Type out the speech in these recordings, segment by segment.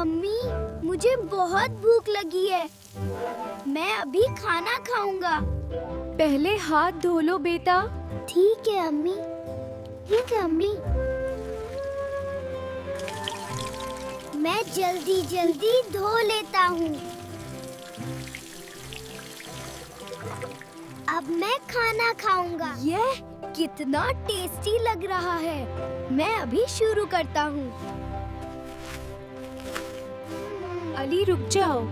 अम्मी, मुझे बहुत भूख लगी है। मैं अभी खाना खाऊंगा। पहले हाथ धो लो बेटा। ठीक है अम्मी। ठीक है अम्मी। मैं जल्दी जल्दी धो लेता हूँ। अब मैं खाना खाऊंगा। यह कितना टेस्टी लग रहा है। मैं अभी शुरू करता हूँ। अली रुक जाओ।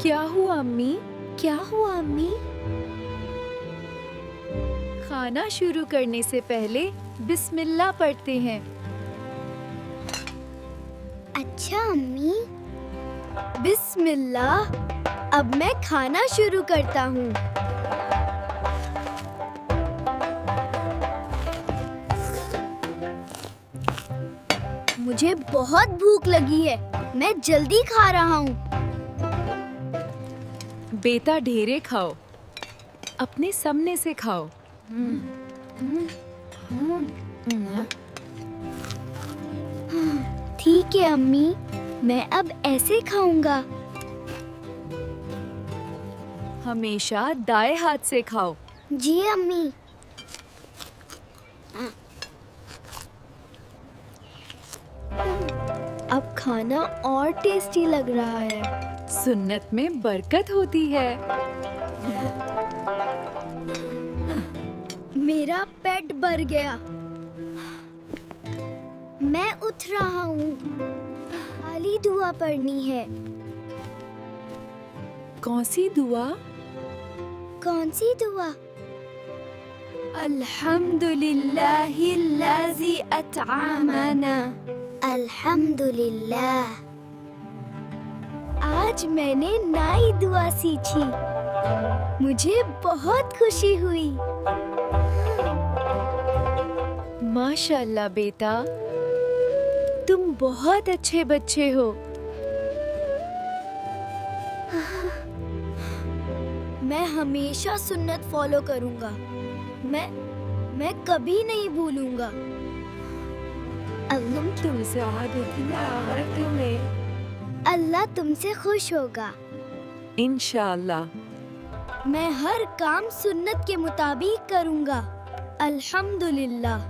क्या हुआ अम्मी? क्या हुआ अम्मी? खाना शुरू करने से पहले बिस्मिल्लाह पढ़ते हैं। अच्छा अम्मी। बिस्मिल्लाह। अब मैं खाना शुरू करता हूँ। मुझे बहुत भूख लगी है। मैं जल्दी खा रहा हूँ। बेटा ढेरे खाओ, अपने सामने से खाओ। ठीक है अम्मी, मैं अब ऐसे खाऊंगा। हमेशा दाएं हाथ से खाओ। जी अम्मी। अब खाना और टेस्टी लग रहा है। सुन्नत में बरकत होती है। मेरा पेट भर गया। मैं उठ रहा हूँ। खाली दुआ पढ़नी है। कौन सी दुआ? कौन सी दुआ? अल्हम्दुलिल्लाहिल्लज़ी अत'अमना। अल्हम्दुलिल्लाह। आज मैंने नई दुआ सीखी। मुझे बहुत खुशी हुई। माशाल्लाह बेटा, तुम बहुत अच्छे बच्चे हो। मैं हमेशा सुन्नत फॉलो करूंगा। मैं कभी नहीं भूलूंगा। अल्लाह तुमसे खुश होगा। इंशाअल्लाह। मैं हर काम सुन्नत के मुताबिक करूंगा। अल्हम्दुलिल्लाह।